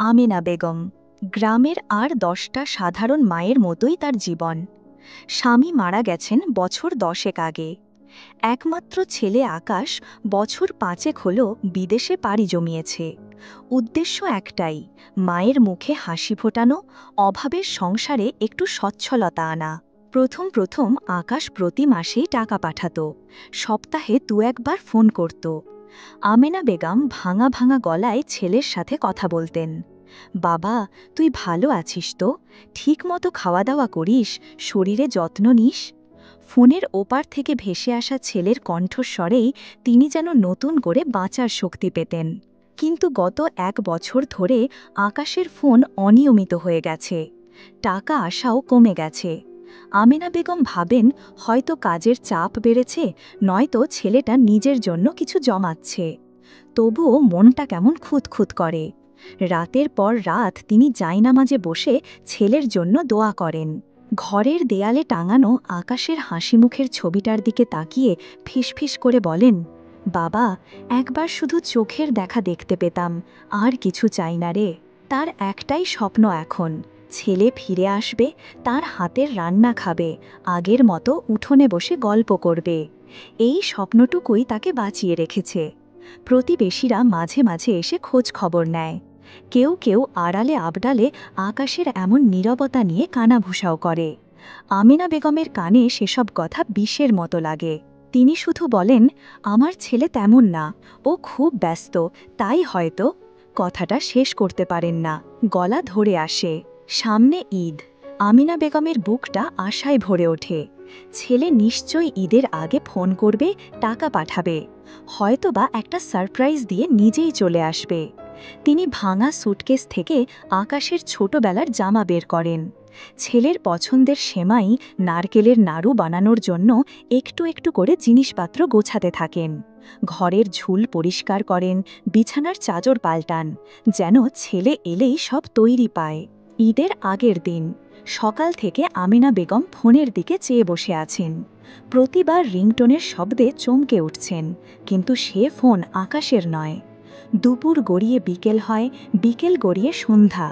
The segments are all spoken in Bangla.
আমেনা বেগম গ্রামের আর ১০টা সাধারণ মায়ের মতোই তার জীবন। স্বামী মারা গেছেন বছর ১০ আগে। একমাত্র ছেলে আকাশ বছর ৫ হল বিদেশে পাড়ি জমিয়েছে। উদ্দেশ্য একটাই, মায়ের মুখে হাসি ফোটানো, অভাবের সংসারে একটু সচ্ছলতা আনা। প্রথম প্রথম আকাশ প্রতি মাসেই টাকা পাঠাত, সপ্তাহে ২-১ বার ফোন করত। আমেনা বেগম ভাঙা ভাঙা গলায় ছেলের সাথে কথা বলতেন। বাবা, তুই ভালো আছিস তো? ঠিকমতো খাওয়া দাওয়া করিস? শরীরে যত্ন নিস? ফোনের ওপার থেকে ভেসে আসা ছেলের কণ্ঠস্বরেই তিনি যেন নতুন করে বাঁচার শক্তি পেতেন। কিন্তু গত ১ বছর ধরে আকাশের ফোন অনিয়মিত হয়ে গেছে। টাকা আসাও কমে গেছে। আমেনা বেগম ভাবেন, হয়তো কাজের চাপ বেড়েছে, নয়তো ছেলেটা নিজের জন্য কিছু জমাচ্ছে। তবুও মনটা কেমন খুঁতখুত করে। রাতের পর রাত তিনি জায়নামাজে বসে ছেলের জন্য দোয়া করেন। ঘরের দেয়ালে টাঙানো আকাশের হাসিমুখের ছবিটার দিকে তাকিয়ে ফিসফিস করে বলেন, বাবা, একবার শুধু চোখের দেখা দেখতে পেতাম, আর কিছু চাই না রে। তার একটাই স্বপ্ন এখন, ছেলে ফিরে আসবে, তার হাতের রান্না খাবে, আগের মতো উঠোনে বসে গল্প করবে। এই স্বপ্নটুকুই তাকে বাঁচিয়ে রেখেছে। প্রতিবেশীরা মাঝে মাঝে এসে খোঁজ খবর নেয়। কেউ কেউ আড়ালে আবডালে আকাশের এমন নীরবতা নিয়ে কানাঘুষাও করে। আমিনা বেগমের কানে সেসব কথা বিষের মতো লাগে। তিনি শুধু বলেন, আমার ছেলে তেমন না, ও খুব ব্যস্ত, তাই হয়তো। কথাটা শেষ করতে পারেন না, গলা ধরে আসে। সামনে ঈদ। আমিনা বেগমের বুকটা আশায় ভরে ওঠে। ছেলে নিশ্চয়ই ঈদের আগে ফোন করবে, টাকা পাঠাবে, হয়তোবা একটা সারপ্রাইজ দিয়ে নিজেই চলে আসবে। তিনি ভাঙা সুটকেস থেকে আকাশের ছোটবেলার জামা বের করেন। ছেলের পছন্দের সেমাই, নারকেলের নাড়ু বানানোর জন্য একটু একটু করে জিনিসপত্র গোছাতে থাকেন। ঘরের ঝুল পরিষ্কার করেন, বিছানার চাদর পাল্টান, যেন ছেলে এলেই সব তৈরি পায়। ঈদের আগের দিন সকাল থেকে আমিনা বেগম ফোনের দিকে চেয়ে বসে আছেন। প্রতিবার রিংটোনের শব্দে চমকে উঠছেন, কিন্তু সে ফোন আকাশের নয়। দুপুর গড়িয়ে বিকেল হয়, বিকেল গড়িয়ে সন্ধ্যা।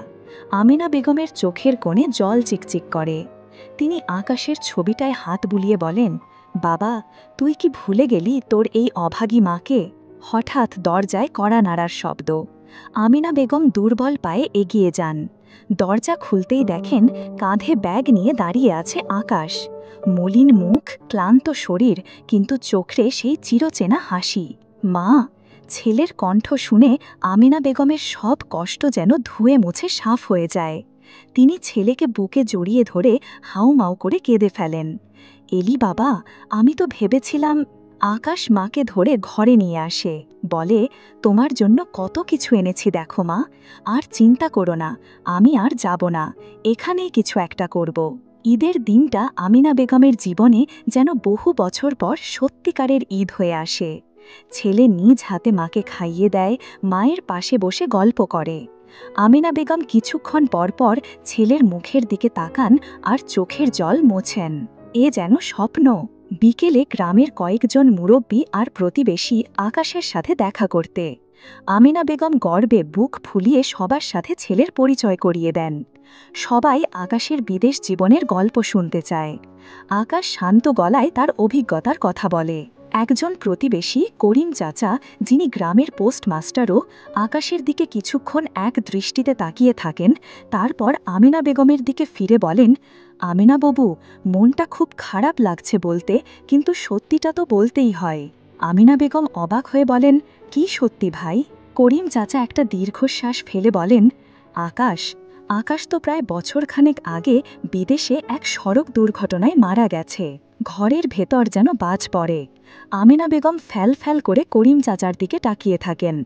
আমিনা বেগমের চোখের কোণে জল চিকচিক করে। তিনি আকাশের ছবিটায় হাত বুলিয়ে বলেন, বাবা, তুই কি ভুলে গেলি তোর এই অভাগী মাকে? হঠাৎ দরজায় কড়া নাড়ার শব্দ। আমিনা বেগম দুর্বল পায়ে এগিয়ে যান। দরজা খুলতেই দেখেন, কাঁধে ব্যাগ নিয়ে দাঁড়িয়ে আছে আকাশ। মলিন মুখ, ক্লান্ত শরীর, কিন্তু চোখে সেই চিরচেনা হাসি। মা! ছেলের কণ্ঠ শুনে আমিনা বেগমের সব কষ্ট যেন ধুয়ে মুছে সাফ হয়ে যায়। তিনি ছেলেকে বুকে জড়িয়ে ধরে হাউমাউ করে কেঁদে ফেলেন। এলি বাবা, আমি তো ভেবেছিলাম। আকাশ মাকে ধরে ঘরে নিয়ে আসে, বলে, তোমার জন্য কত কিছু এনেছি দেখো মা, আর চিন্তা করো না, আমি আর যাব না, এখানেই কিছু একটা করব। ঈদের দিনটা আমিনা বেগমের জীবনে যেন বহু বছর পর সত্যিকারের ঈদ হয়ে আসে। ছেলে নিজ হাতে মাকে খাইয়ে দেয়, মায়ের পাশে বসে গল্প করে। আমিনা বেগম কিছুক্ষণ পরপর ছেলের মুখের দিকে তাকান আর চোখের জল মোছেন। এ যেন স্বপ্ন। বিকেলে গ্রামের কয়েকজন মুরব্বী আর প্রতিবেশী আকাশের সাথে দেখা করতে। আমিনা বেগম গর্বে বুক ফুলিয়ে সবার সাথে ছেলের পরিচয় করিয়ে দেন। সবাই আকাশের বিদেশ জীবনের গল্প শুনতে চায়। আকাশ শান্ত গলায় তার অভিজ্ঞতার কথা বলে। একজন প্রতিবেশী করিম চাচা, যিনি গ্রামের পোস্টমাস্টারও, আকাশের দিকে কিছুক্ষণ এক দৃষ্টিতে তাকিয়ে থাকেন, তারপর আমিনা বেগমের দিকে ফিরে বলেন, আমিনা বাবু, মনটা খুব খারাপ লাগছে বলতে, কিন্তু সত্যিটা তো বলতেই হয়। আমিনা বেগম অবাক হয়ে বলেন, কি সত্যি ভাই? করিম চাচা একটা দীর্ঘশ্বাস ফেলে বলেন, আকাশ আকাশ তো প্রায় বছরখানেক আগে বিদেশে এক সড়ক দুর্ঘটনায় মারা গেছে। ঘরের ভেতর যেন বাজ পড়ে। আমিনা বেগম ফ্যাল ফ্যাল করে করিম চাচার দিকে তাকিয়ে থাকেন,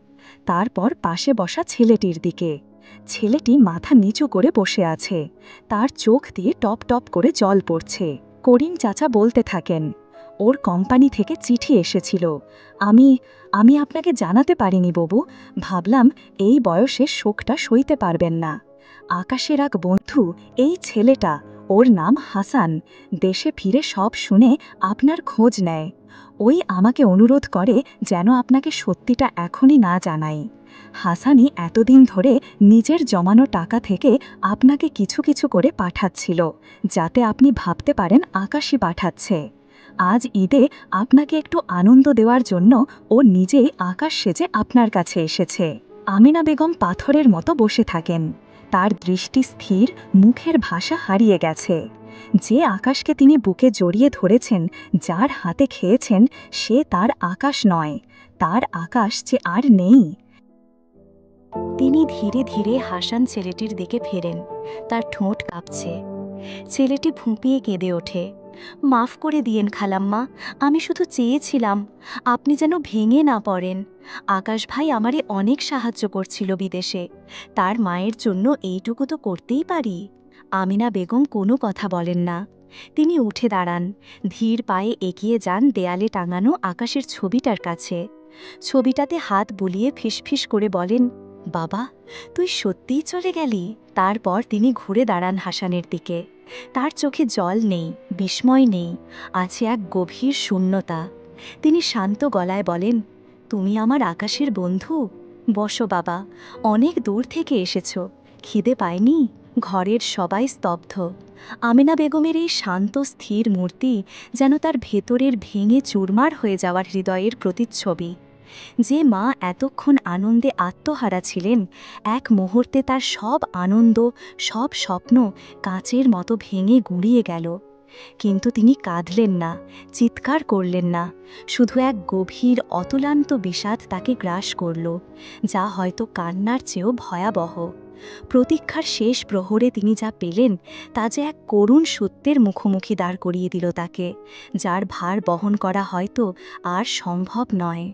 তারপর পাশে বসা ছেলেটির দিকে। ছেলেটি মাথা নিচু করে বসে আছে, তার চোখ দিয়ে টপ টপ করে জল পড়ছে। করিম চাচা বলতে থাকেন, ওর কোম্পানি থেকে চিঠি এসেছিল, আমি আমি আপনাকে জানাতে পারিনি বাবু, ভাবলাম এই বয়সে শোকটা সইতে পারবেন না। আকাশের এক বন্ধু, এই ছেলেটা, ওর নাম হাসান, দেশে ফিরে সব শুনে আপনার খোঁজ নেয়। ওই আমাকে অনুরোধ করে যেন আপনাকে সত্যিটা এখনই না জানাই। হাসানি এতদিন ধরে নিজের জমানো টাকা থেকে আপনাকে কিছু কিছু করে পাঠাচ্ছিল, যাতে আপনি ভাবতে পারেন আকাশই পাঠাচ্ছে। আজ ঈদে আপনাকে একটু আনন্দ দেওয়ার জন্য ও নিজেই আকাশ সেজে আপনার কাছে এসেছে। আমিনা বেগম পাথরের মতো বসে থাকেন। তার দৃষ্টি স্থির, মুখের ভাষা হারিয়ে গেছে। যে আকাশকে তিনি বুকে জড়িয়ে ধরেছেন, যার হাতে খেয়েছেন, সে তার আকাশ নয়, তার আকাশ যে আর নেই। তিনি ধীরে ধীরে হাসান ছেলেটির দিকে ফেরেন। তার ঠোঁট কাঁপছে। ছেলেটি ফুঁপিয়ে কেঁদে ওঠে। মাফ করে দিয়েন খালাম্মা, আমি শুধু চেয়েছিলাম আপনি যেন ভেঙে না পড়েন। আকাশ ভাই আমারে অনেক সাহায্য করছিল বিদেশে, তার মায়ের জন্য এইটুকু তো করতেই পারি। আমিনা বেগম কোনো কথা বলেন না। তিনি উঠে দাঁড়ান, ধীর পায়ে এগিয়ে যান দেয়ালে টাঙানো আকাশের ছবিটার কাছে। ছবিটাতে হাত বুলিয়ে ফিসফিস করে বলেন, বাবা, তুই সত্যিই চলে গেলি? তারপর তিনি ঘুরে দাঁড়ান হাসানের দিকে। তার চোখে জল নেই, বিস্ময় নেই, আছে এক গভীর শূন্যতা। তিনি শান্ত গলায় বলেন, তুমি আমার আকাশের বন্ধু? বসো বাবা, অনেক দূর থেকে এসেছো, খিদে পায়নি? ঘরের সবাই স্তব্ধ। আমিনা বেগমের এই শান্ত স্থির মূর্তি যেন তার ভেতরের ভেঙে চুরমার হয়ে যাওয়ার হৃদয়ের প্রতিচ্ছবি। যে মা এতক্ষণ আনন্দে আত্মহারা ছিলেন, এক মুহূর্তে তার সব আনন্দ, সব স্বপ্ন কাঁচের মতো ভেঙে গুঁড়িয়ে গেল। কিন্তু তিনি কাঁদলেন না, চিৎকার করলেন না, শুধু এক গভীর অতুলান্ত বিষাদ তাকে গ্রাস করল, যা হয়তো কান্নার চেয়েও ভয়াবহ। প্রতীক্ষার শেষ প্রহরে তিনি যা পেলেন, তা যে এক করুণ সত্যের মুখোমুখি দাঁড় করিয়ে দিল তাকে, যার ভার বহন করা হয়তো আর সম্ভব নয়।